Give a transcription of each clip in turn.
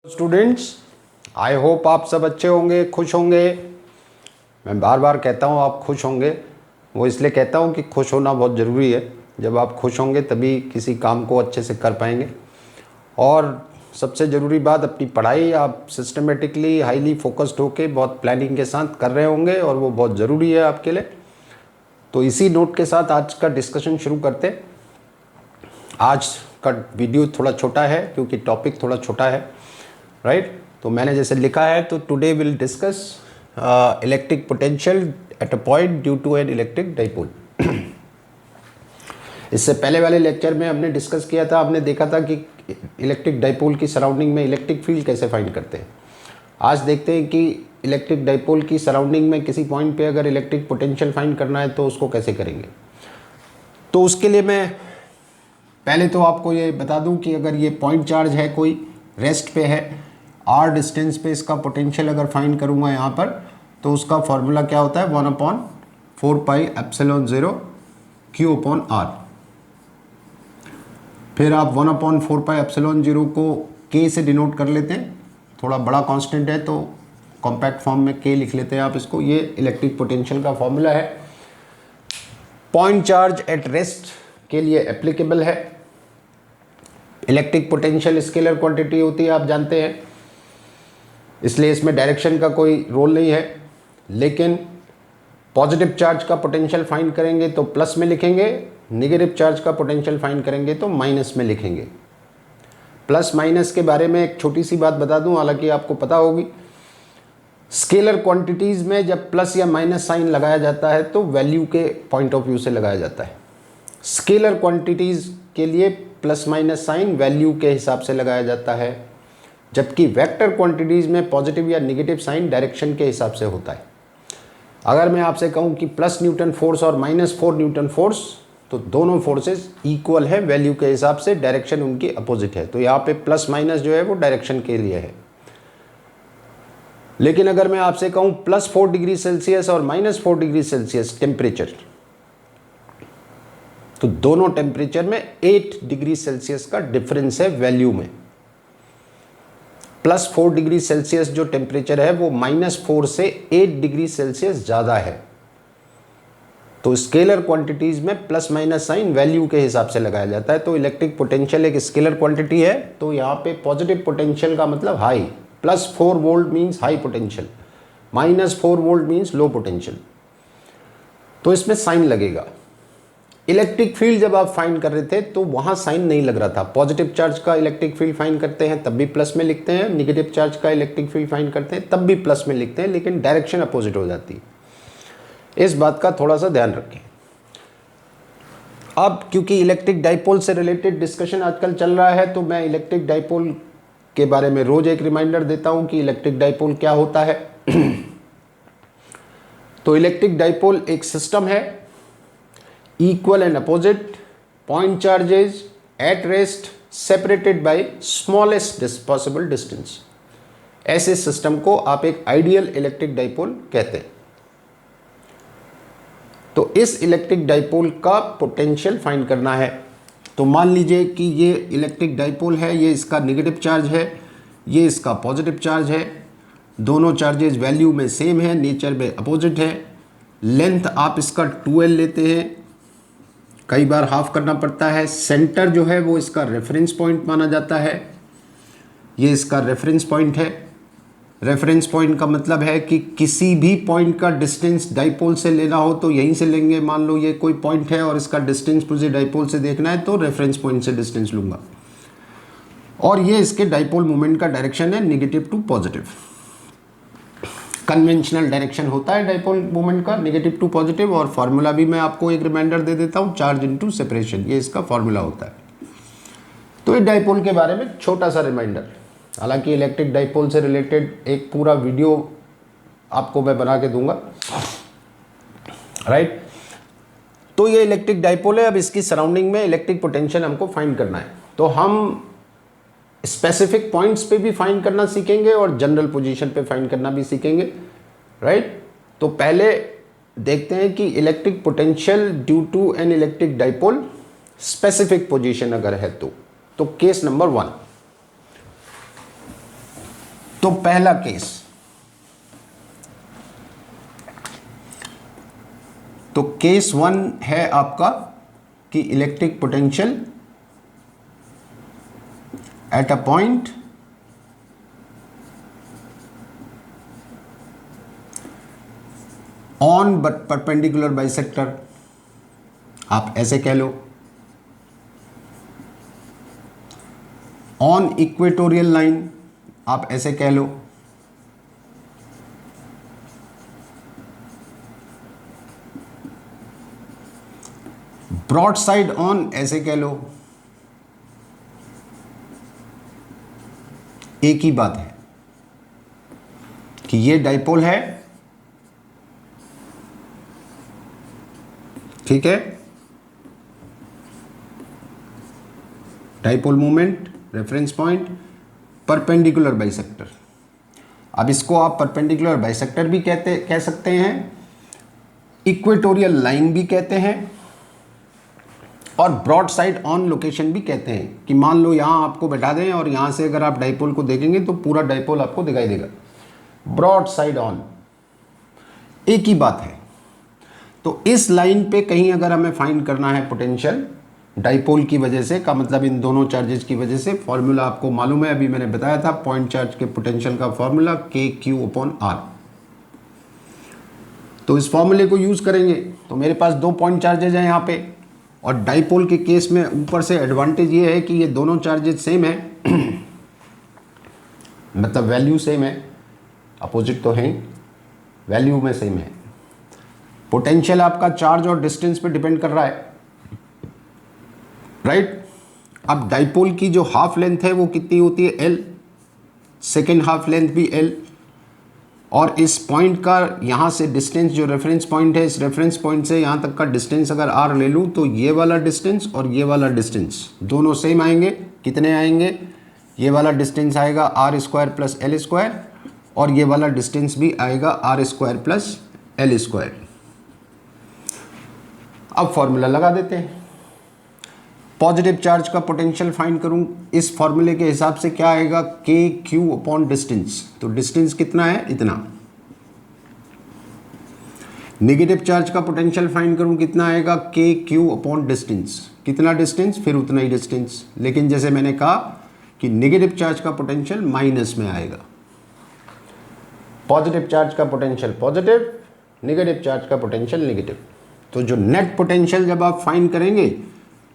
Students, I hope आप सब अच्छे होंगे, खुश होंगे। मैं बार बार कहता हूँ आप खुश होंगे, वो इसलिए कहता हूँ कि खुश होना बहुत ज़रूरी है। जब आप खुश होंगे तभी किसी काम को अच्छे से कर पाएंगे। और सबसे ज़रूरी बात, अपनी पढ़ाई आप सिस्टमेटिकली हाईली फोकस्ड होके बहुत प्लानिंग के साथ कर रहे होंगे और वो बहुत ज़रूरी है आपके लिए। तो इसी नोट के साथ आज का डिस्कशन शुरू करते हैं। आज का वीडियो थोड़ा छोटा है क्योंकि टॉपिक थोड़ा छोटा है, राइट। तो मैंने जैसे लिखा है, तो today will discuss electric potential at a point due to an electric dipole. इससे पहले वाले लेक्चर में हमने डिस्कस किया था, हमने देखा था कि इलेक्ट्रिक डाइपोल की सराउंडिंग में इलेक्ट्रिक फील्ड कैसे फाइंड करते हैं। आज देखते हैं कि इलेक्ट्रिक डाइपोल की सराउंडिंग में किसी पॉइंट पे अगर इलेक्ट्रिक पोटेंशियल फाइंड करना है तो उसको कैसे करेंगे। तो उसके लिए मैं पहले तो आपको ये बता दूं कि अगर ये पॉइंट चार्ज है, कोई रेस्ट पे है, r डिस्टेंस पे इसका पोटेंशियल अगर फाइंड करूंगा यहाँ पर, तो उसका फॉर्मूला क्या होता है, 1/4πε0 Q/r। फिर आप 1/4πε0 को k से डिनोट कर लेते हैं, थोड़ा बड़ा कांस्टेंट है तो कॉम्पैक्ट फॉर्म में k लिख लेते हैं आप इसको। ये इलेक्ट्रिक पोटेंशियल का फॉर्मूला है, पॉइंट चार्ज एट रेस्ट के लिए एप्लीकेबल है। इलेक्ट्रिक पोटेंशियल स्केलर क्वांटिटी होती है, आप जानते हैं, इसलिए इसमें डायरेक्शन का कोई रोल नहीं है। लेकिन पॉजिटिव चार्ज का पोटेंशियल फाइंड करेंगे तो प्लस में लिखेंगे, नेगेटिव चार्ज का पोटेंशियल फाइंड करेंगे तो माइनस में लिखेंगे। प्लस माइनस के बारे में एक छोटी सी बात बता दूं, हालांकि आपको पता होगी, स्केलर क्वांटिटीज़ में जब प्लस या माइनस साइन लगाया जाता है तो वैल्यू के पॉइंट ऑफ व्यू से लगाया जाता है। स्केलर क्वांटिटीज़ के लिए प्लस माइनस साइन वैल्यू के हिसाब से लगाया जाता है, जबकि वेक्टर क्वांटिटीज़ में पॉजिटिव या नेगेटिव साइन डायरेक्शन के हिसाब से होता है। अगर मैं आपसे कहूँ कि प्लस न्यूटन फोर्स और -4 न्यूटन फोर्स, तो दोनों फोर्सेस इक्वल है वैल्यू के हिसाब से, डायरेक्शन उनकी अपोजिट है। तो यहाँ पे प्लस माइनस जो है वो डायरेक्शन के लिए है। लेकिन अगर मैं आपसे कहूँ +4 डिग्री सेल्सियस और -4 डिग्री सेल्सियस टेम्परेचर, तो दोनों टेम्परेचर में 8 डिग्री सेल्सियस का डिफरेंस है वैल्यू में। +4 डिग्री सेल्सियस जो टेम्परेचर है वो -4 से 8 डिग्री सेल्सियस ज़्यादा है। तो स्केलर क्वांटिटीज़ में प्लस माइनस साइन वैल्यू के हिसाब से लगाया जाता है। तो इलेक्ट्रिक पोटेंशियल एक स्केलर क्वांटिटी है, तो यहाँ पे पॉजिटिव पोटेंशियल का मतलब high, +4 volt means high potential, -4 volt means low potential, तो इसमें साइन लगेगा। इलेक्ट्रिक फील्ड जब आप फाइंड कर रहे थे तो वहाँ साइन नहीं लग रहा था। पॉजिटिव चार्ज का इलेक्ट्रिक फील्ड फाइंड करते हैं तब भी प्लस में लिखते हैं, नेगेटिव चार्ज का इलेक्ट्रिक फील्ड फाइंड करते हैं तब भी प्लस में लिखते हैं, लेकिन डायरेक्शन अपोजिट हो जाती है। इस बात का थोड़ा सा ध्यान रखें। अब क्योंकि इलेक्ट्रिक डाइपोल से रिलेटेड डिस्कशन आजकल चल रहा है, तो मैं इलेक्ट्रिक डाइपोल के बारे में रोज एक रिमाइंडर देता हूँ कि इलेक्ट्रिक डाइपोल क्या होता है। तो इलेक्ट्रिक डाइपोल एक सिस्टम है, equal and opposite point charges at rest separated by smallest possible distance। ऐसे सिस्टम को आप एक आइडियल इलेक्ट्रिक डाइपोल कहते हैं। तो इस इलेक्ट्रिक डाइपोल का पोटेंशियल फाइंड करना है। तो मान लीजिए कि ये इलेक्ट्रिक डाइपोल है, ये इसका नेगेटिव चार्ज है, ये इसका पॉजिटिव चार्ज है, दोनों चार्जेस वैल्यू में सेम है, नेचर में अपोजिट है। लेंथ आप इसका 2L लेते हैं, कई बार हाफ करना पड़ता है। सेंटर जो है वो इसका रेफरेंस पॉइंट माना जाता है, ये इसका रेफरेंस पॉइंट है। रेफरेंस पॉइंट का मतलब है कि किसी भी पॉइंट का डिस्टेंस डाइपोल से लेना हो तो यहीं से लेंगे। मान लो ये कोई पॉइंट है और इसका डिस्टेंस मुझे डाइपोल से देखना है तो रेफरेंस पॉइंट से डिस्टेंस लूँगा। और ये इसके डाइपोल मोमेंट का डायरेक्शन है, negative to positive. Conventional direction होता है डाइपोल मोमेंट का, नेगेटिव टू पॉजिटिव। और फार्मूला भी मैं आपको एक रिमाइंडर दे देता हूँ, चार्ज इनटू सेपरेशन, ये इसका फार्मूला होता है। तो ये डाइपोल के बारे में छोटा सा रिमाइंडर। हालांकि इलेक्ट्रिक डाइपोल से रिलेटेड एक पूरा वीडियो आपको मैं बना के दूंगा, राइट। तो ये इलेक्ट्रिक डाइपोल है। अब इसकी सराउंडिंग में इलेक्ट्रिक पोटेंशियल हमको फाइंड करना है। तो हम स्पेसिफिक पॉइंट्स पे भी फाइंड करना सीखेंगे और जनरल पोजीशन पे फाइंड करना भी सीखेंगे, राइट। तो पहले देखते हैं कि electric potential due to an electric dipole specific position अगर है तो केस नंबर 1। तो पहला केस, तो केस 1 है आपका कि electric potential at a point on but perpendicular bisector, आप ऐसे कह लो, ऑन इक्वेटोरियल लाइन, आप ऐसे कह लो, ब्रॉड साइड ऑन, ऐसे कह लो, एक ही बात है कि ये डाइपोल है, ठीक है, dipole moment, reference point, perpendicular bisector. अब इसको आप परपेंडिकुलर बाइसेक्टर भी कह सकते हैं, इक्वेटोरियल लाइन भी कहते हैं, और ब्रॉड साइड ऑन लोकेशन भी कहते हैं कि मान लो यहाँ आपको बैठा दें और यहाँ से अगर आप डाइपोल को देखेंगे तो पूरा डाइपोल आपको दिखाई देगा। ब्रॉड साइड ऑन एक ही बात है। तो इस लाइन पे कहीं अगर हमें फाइंड करना है पोटेंशियल डाइपोल की वजह से, का मतलब इन दोनों चार्जेस की वजह से, फॉर्मूला आपको मालूम है, अभी मैंने बताया था, पॉइंट चार्ज के पोटेंशियल का फॉर्मूला KQ/R। तो इस फॉर्मूले को यूज करेंगे। तो मेरे पास 2 पॉइंट चार्जेज हैं यहाँ पे, और डाइपोल के केस में ऊपर से एडवांटेज ये है कि ये दोनों चार्जेज सेम है मतलब वैल्यू सेम है, अपोजिट तो है, वैल्यू में सेम है। पोटेंशियल आपका चार्ज और डिस्टेंस पे डिपेंड कर रहा है, राइट। अब डाइपोल की जो हाफ लेंथ है वो कितनी होती है, L, सेकेंड हाफ लेंथ भी L, और इस पॉइंट का यहाँ से डिस्टेंस जो रेफरेंस पॉइंट है, इस रेफरेंस पॉइंट से यहाँ तक का डिस्टेंस अगर R ले लूँ तो ये वाला डिस्टेंस और ये वाला डिस्टेंस दोनों सेम आएंगे। कितने आएंगे, ये वाला डिस्टेंस आएगा R² + L², और ये वाला डिस्टेंस भी आएगा R² + L²। अब फॉर्मूला लगा देते हैं। पॉजिटिव चार्ज का पोटेंशियल फाइंड करूं, इस फॉर्मूले के हिसाब से क्या आएगा, KQ/डिस्टेंस। तो डिस्टेंस कितना है, इतना। नेगेटिव चार्ज का पोटेंशियल फाइंड करूं, कितना आएगा, KQ/डिस्टेंस। कितना डिस्टेंस, फिर उतना ही डिस्टेंस। लेकिन जैसे मैंने कहा कि नेगेटिव चार्ज का पोटेंशियल माइनस में आएगा, पॉजिटिव चार्ज का पोटेंशियल पॉजिटिव, नेगेटिव चार्ज का पोटेंशियल नेगेटिव। तो जो नेट पोटेंशियल जब आप फाइंड करेंगे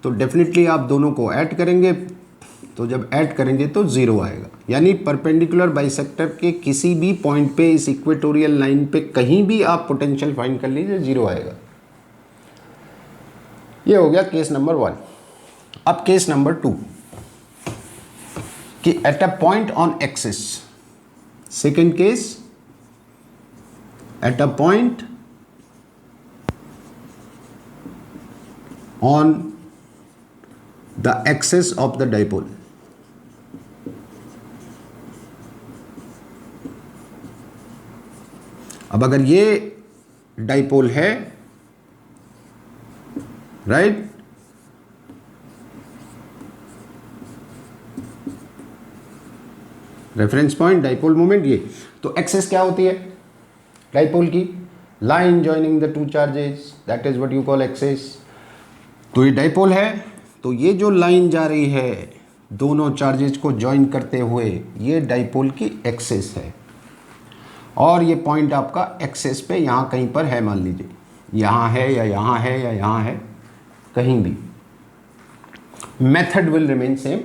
तो डेफिनेटली आप दोनों को ऐड करेंगे, तो जब ऐड करेंगे तो 0 आएगा। यानी परपेंडिकुलर बाइसेक्टर के किसी भी पॉइंट पे, इस इक्वेटोरियल लाइन पे कहीं भी आप पोटेंशियल फाइंड कर लीजिए, 0 आएगा। ये हो गया केस नंबर 1। अब केस नंबर 2 कि eight a point on axis. Second case, eight a point on the axis of the dipole। अब अगर ये डाइपोल है, right, reference point, dipole moment, ये तो एक्सिस क्या होती है डाइपोल की, line joining the two charges, that is what you call axis. तो ये डाइपोल है, तो ये जो लाइन जा रही है दोनों चार्जेज को ज्वाइन करते हुए, ये डाइपोल की एक्सिस है, और ये पॉइंट आपका एक्सिस पे यहाँ कहीं पर है, मान लीजिए यहाँ है या यहाँ है या यहाँ है, कहीं भी। Method will remain same,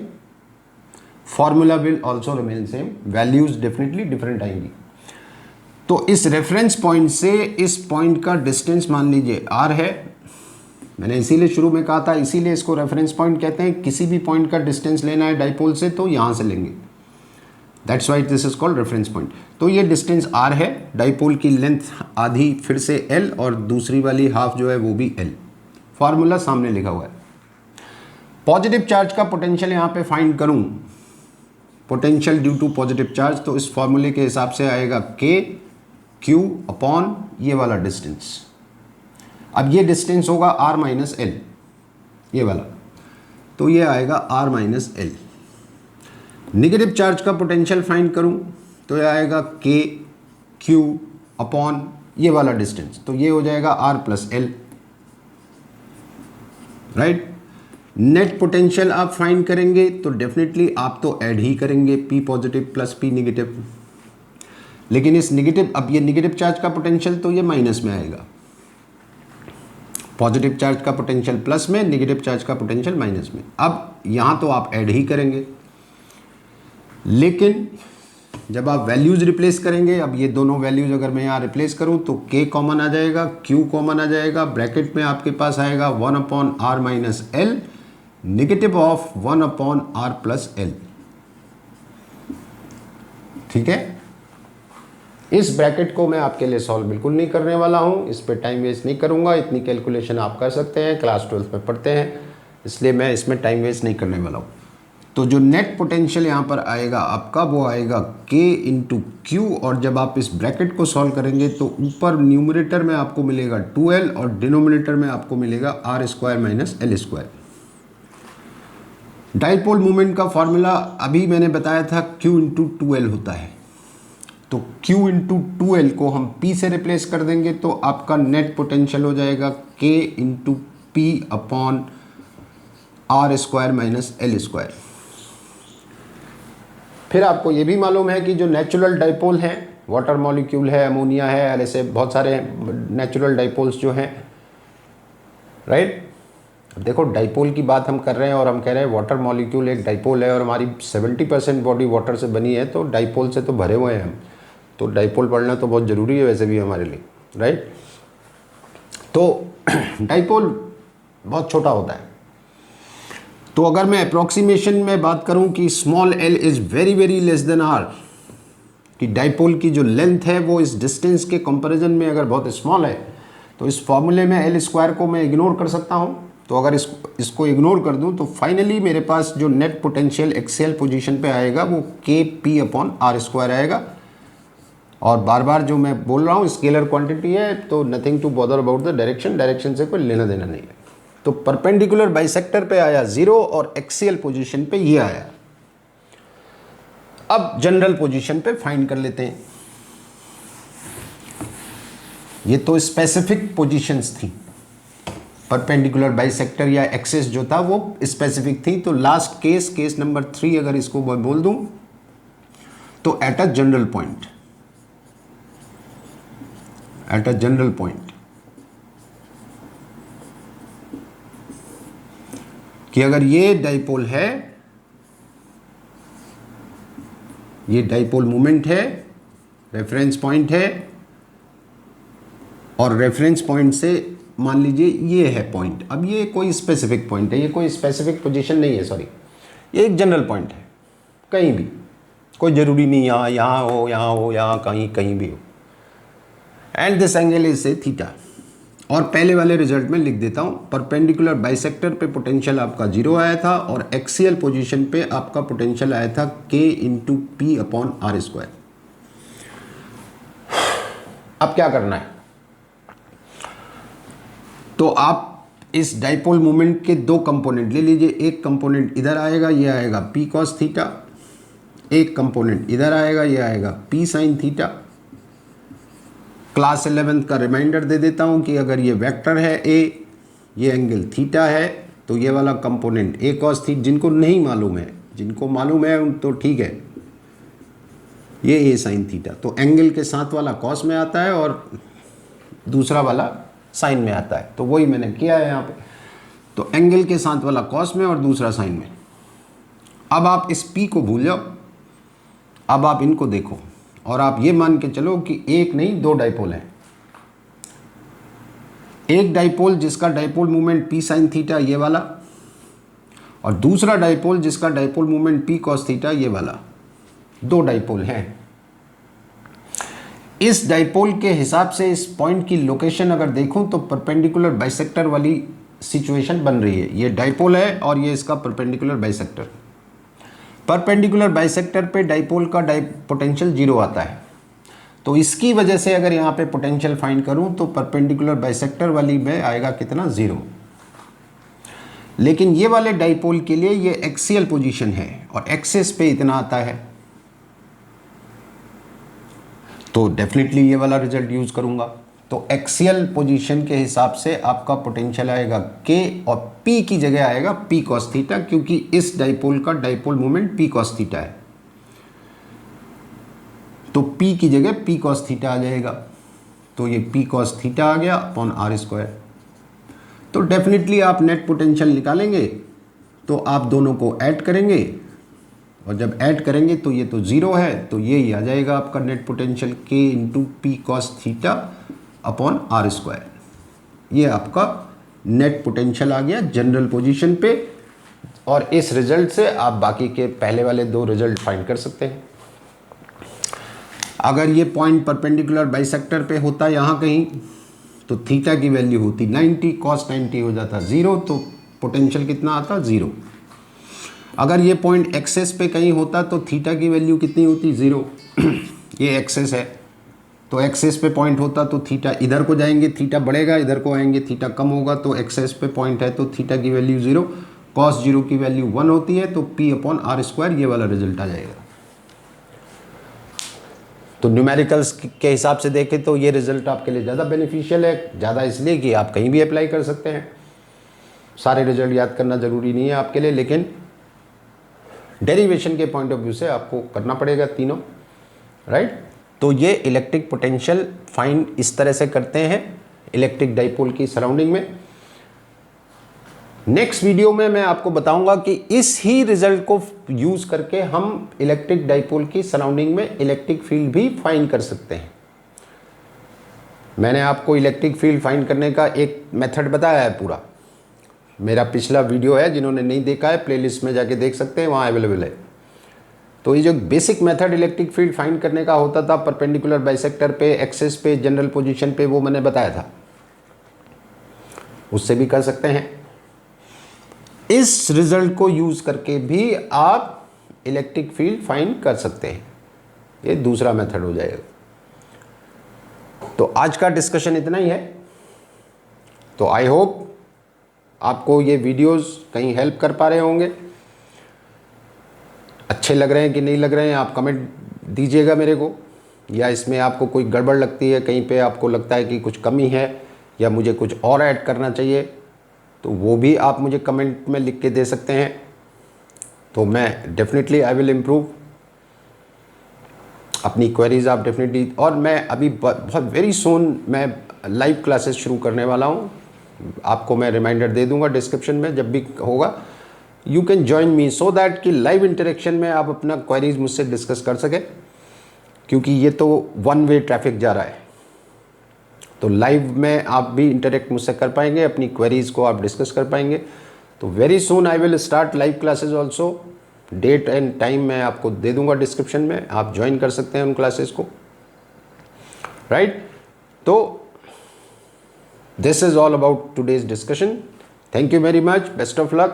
formula will also remain same, values definitely different आएंगी। तो इस रेफरेंस पॉइंट से इस पॉइंट का डिस्टेंस मान लीजिए R है, मैंने इसीलिए शुरू में कहा था, इसीलिए इसको रेफरेंस पॉइंट कहते हैं। किसी भी पॉइंट का डिस्टेंस लेना है डाइपोल से तो यहाँ से लेंगे, that's why this is called reference point. तो ये डिस्टेंस R है, डाइपोल की लेंथ आधी फिर से L, और दूसरी वाली हाफ जो है वो भी L। फार्मूला सामने लिखा हुआ है। पॉजिटिव चार्ज का पोटेंशियल यहाँ पे फाइंड करूँ, potential due to positive charge, तो इस फॉर्मूले के हिसाब से आएगा KQ/, ये वाला डिस्टेंस। अब ये डिस्टेंस होगा R - L, ये वाला, तो ये आएगा R - L। नेगेटिव चार्ज का पोटेंशियल फाइंड करूं तो ये आएगा के क्यू अपॉन ये वाला डिस्टेंस, तो ये हो जाएगा R plus L, right. Net potential आप फाइंड करेंगे तो डेफिनेटली आप तो ऐड ही करेंगे P positive plus P negative, लेकिन इस निगेटिव, अब ये निगेटिव चार्ज का पोटेंशियल तो ये माइनस में आएगा, पॉजिटिव चार्ज का पोटेंशियल प्लस में, निगेटिव चार्ज का पोटेंशियल माइनस में। अब यहाँ तो आप ऐड ही करेंगे, लेकिन जब आप वैल्यूज़ रिप्लेस करेंगे, अब ये दोनों वैल्यूज़ अगर मैं यहाँ रिप्लेस करूँ तो k कॉमन आ जाएगा, q कॉमन आ जाएगा, ब्रैकेट में आपके पास आएगा 1 upon R minus L negative of 1 upon R plus L, ठीक है। इस ब्रैकेट को मैं आपके लिए सॉल्व बिल्कुल नहीं करने वाला हूँ, इस पर टाइम वेस्ट नहीं करूँगा, इतनी कैलकुलेशन आप कर सकते हैं, क्लास 12 में पढ़ते हैं, इसलिए मैं इसमें टाइम वेस्ट नहीं करने वाला हूँ। तो जो नेट पोटेंशियल यहाँ पर आएगा आपका वो आएगा k इंटू क्यू, और जब आप इस ब्रैकेट को सॉल्व करेंगे तो ऊपर न्यूमरेटर में आपको मिलेगा 2l और डिनोमिनेटर में आपको मिलेगा R square minus L square. Dipole moment का फॉर्मूला अभी मैंने बताया था q इंटू 2l होता है, तो q इंटू 2l को हम p से रिप्लेस कर देंगे तो आपका नेट पोटेंशियल हो जाएगा k into P upon R square minus L square. फिर आपको ये भी मालूम है कि जो नेचुरल डाइपोल हैं, वाटर मॉलिक्यूल है, अमोनिया है, और ऐसे बहुत सारे नेचुरल डाइपोल्स जो हैं, राइट। देखो डाइपोल की बात हम कर रहे हैं और हम कह रहे हैं वाटर मॉलिक्यूल एक डाइपोल है और हमारी 70% बॉडी वाटर से बनी है, तो डाइपोल से तो भरे हुए हैं हम, तो डाइपोल पढ़ना तो बहुत ज़रूरी है वैसे भी हमारे लिए, राइट। तो डाइपोल बहुत छोटा होता है, तो अगर मैं अप्रॉक्सीमेशन में बात करूं कि small L is very very less than R, कि डाइपोल की जो लेंथ है वो इस डिस्टेंस के कंपैरिजन में अगर बहुत स्मॉल है, तो इस फॉर्मूले में एल स्क्वायर को मैं इग्नोर कर सकता हूं। तो अगर इसको इग्नोर कर दूं तो फाइनली मेरे पास जो नेट पोटेंशियल एक्सियल पोजीशन पे आएगा वो के पी अपॉन आर स्क्वायर आएगा। और बार बार जो मैं बोल रहा हूँ स्केलर क्वांटिटी है, तो nothing to bother about the direction, direction से कोई लेना देना नहीं है। तो परपेंडिकुलर बाइसेक्टर पे आया 0 और एक्सियल पोजीशन पे ये आया। अब जनरल पोजीशन पे फाइंड कर लेते हैं। ये तो स्पेसिफिक पोजीशंस थी, परपेंडिकुलर बाइसेक्टर या एक्सिस जो था वो स्पेसिफिक थी। तो लास्ट केस नंबर 3 अगर इसको मैं बोल दूं तो at a general point, at a general point, कि अगर ये डाइपोल है, ये डाइपोल मोमेंट है, रेफरेंस पॉइंट है, और रेफरेंस पॉइंट से मान लीजिए ये है पॉइंट। अब ये कोई स्पेसिफिक पॉइंट है, ये कोई स्पेसिफिक पोजीशन नहीं है, सॉरी, ये एक जनरल पॉइंट है, कहीं भी, कोई ज़रूरी नहीं यहाँ यहाँ हो, यहाँ हो, यहाँ कहीं कहीं भी हो। एंड दिस एंगल इज से थीटा। और पहले वाले रिजल्ट में लिख देता हूँ, परपेंडिकुलर बाइसेक्टर पे पोटेंशियल आपका 0 आया था और एक्सियल पोजीशन पे आपका पोटेंशियल आया था k into P upon R square. अब क्या करना है, तो आप इस डाइपोल मोमेंट के दो कंपोनेंट ले लीजिए। एक कंपोनेंट इधर आएगा, ये आएगा p cos थीटा, एक कंपोनेंट इधर आएगा, ये आएगा p sin थीटा। क्लास 11 का रिमाइंडर दे देता हूँ कि अगर ये वेक्टर है a, ये एंगल थीटा है, तो ये वाला कंपोनेंट a cos थीटा, जिनको नहीं मालूम है, जिनको मालूम है उन तो ठीक है, ये a sin थीटा। तो एंगल के साथ वाला cos में आता है और दूसरा वाला साइन में आता है, तो वही मैंने किया है यहाँ पे। तो एंगल के साथ वाला cos में और दूसरा साइन में। अब आप इस p को भूल जाओ, अब आप इनको देखो और आप ये मान के चलो कि एक नहीं दो डाइपोल हैं। एक डाइपोल जिसका dipole moment p sin theta ये वाला, और दूसरा डाइपोल जिसका dipole moment p cos theta ये वाला, दो डाइपोल हैं। इस डाइपोल के हिसाब से इस पॉइंट की लोकेशन अगर देखूं तो परपेंडिकुलर बाइसेक्टर वाली सिचुएशन बन रही है। ये डाइपोल है और ये इसका परपेंडिकुलर बाइसेक्टर। परपेंडिकुलर बाइसेक्टर पे डाइपोल का पोटेंशियल 0 आता है, तो इसकी वजह से अगर यहाँ पे पोटेंशियल फाइंड करूँ तो परपेंडिकुलर बाइसेक्टर वाली में आएगा कितना, 0। लेकिन ये वाले डाइपोल के लिए ये एक्सियल पोजीशन है और एक्सिस पे इतना आता है, तो डेफिनेटली ये वाला रिजल्ट यूज़ करूँगा। तो एक्सियल पोजीशन के हिसाब से आपका पोटेंशियल आएगा के और पी की जगह आएगा पी कॉस थीटा, क्योंकि इस डाइपोल का dipole moment P cos theta है। तो पी की जगह पी कॉस थीटा आ जाएगा। तो ये पी कॉस थीटा आ गया अपॉन आर स्क्वायर। तो डेफिनेटली आप नेट पोटेंशियल निकालेंगे तो आप दोनों को ऐड करेंगे, और जब ऐड करेंगे तो ये तो ज़ीरो है, तो ये ही आ जाएगा आपका net potential K into P cos theta upon R square. ये आपका नेट पोटेंशियल आ गया जनरल पोजीशन पे। और इस रिजल्ट से आप बाकी के पहले वाले दो रिजल्ट फाइंड कर सकते हैं। अगर ये पॉइंट परपेंडिकुलर बाइसेक्टर पे होता यहाँ कहीं, तो थीटा की वैल्यू होती 90, कॉस 90 हो जाता 0, तो पोटेंशियल कितना आता 0। अगर ये पॉइंट एक्सेस पे कहीं होता तो थीटा की वैल्यू कितनी होती 0। ये एक्सेस है, तो एक्सेस पे पॉइंट होता तो थीटा इधर को जाएंगे, थीटा बढ़ेगा, इधर को आएंगे थीटा कम होगा। तो एक्सेस पे पॉइंट है तो थीटा की वैल्यू 0, कॉस 0 की वैल्यू 1 होती है, तो पी अपॉन आर स्क्वायर ये वाला रिजल्ट आ जाएगा। तो न्यूमेरिकल्स के हिसाब से देखें तो ये रिजल्ट आपके लिए ज़्यादा बेनिफिशियल है। ज़्यादा इसलिए कि आप कहीं भी अप्लाई कर सकते हैं, सारे रिजल्ट याद करना ज़रूरी नहीं है आपके लिए, लेकिन डेरिवेशन के पॉइंट ऑफ व्यू से आपको करना पड़ेगा तीनों, राइट। तो ये इलेक्ट्रिक पोटेंशियल फाइंड इस तरह से करते हैं इलेक्ट्रिक डाइपोल की सराउंडिंग में। नेक्स्ट वीडियो में मैं आपको बताऊंगा कि इस ही रिजल्ट को यूज करके हम इलेक्ट्रिक डाइपोल की सराउंडिंग में इलेक्ट्रिक फील्ड भी फाइंड कर सकते हैं। मैंने आपको इलेक्ट्रिक फील्ड फाइंड करने का एक मेथड बताया है पूरा, मेरा पिछला वीडियो है, जिन्होंने नहीं देखा है प्लेलिस्ट में जाके देख सकते हैं, वहाँ अवेलेबल है। तो ये जो basic method electric field find करने का होता था परपेंडिकुलर बाइसेक्टर पे, एक्सेस पे, जनरल पोजीशन पे, वो मैंने बताया था, उससे भी कर सकते हैं। इस रिजल्ट को यूज करके भी आप इलेक्ट्रिक फील्ड फाइंड कर सकते हैं, ये दूसरा मेथड हो जाएगा। तो आज का डिस्कशन इतना ही है। तो आई होप आपको ये वीडियोस कहीं हेल्प कर पा रहे होंगे। अच्छे लग रहे हैं कि नहीं लग रहे हैं आप कमेंट दीजिएगा मेरे को, या इसमें आपको कोई गड़बड़ लगती है, कहीं पे आपको लगता है कि कुछ कमी है या मुझे कुछ और ऐड करना चाहिए, तो वो भी आप मुझे कमेंट में लिख के दे सकते हैं। तो मैं डेफिनेटली आई विल इम्प्रूव अपनी क्वेरीज आप डेफिनेटली। और मैं अभी बहुत वेरी सून मैं लाइव क्लासेस शुरू करने वाला हूँ, आपको मैं रिमाइंडर दे दूंगा डिस्क्रिप्शन में जब भी होगा। You can join me so that कि लाइव इंटरेक्शन में आप अपना क्वेरीज मुझसे डिस्कस कर सकें, क्योंकि ये तो वन वे ट्रैफिक जा रहा है। तो लाइव में आप भी इंटरेक्ट मुझसे कर पाएंगे, अपनी क्वेरीज को आप डिस्कस कर पाएंगे। तो very soon I will start live classes also. Date and time मैं आपको दे दूंगा डिस्क्रिप्शन में, आप ज्वाइन कर सकते हैं उन क्लासेस को, राइट। तो this is all about today's discussion. Thank you very much. Best of luck.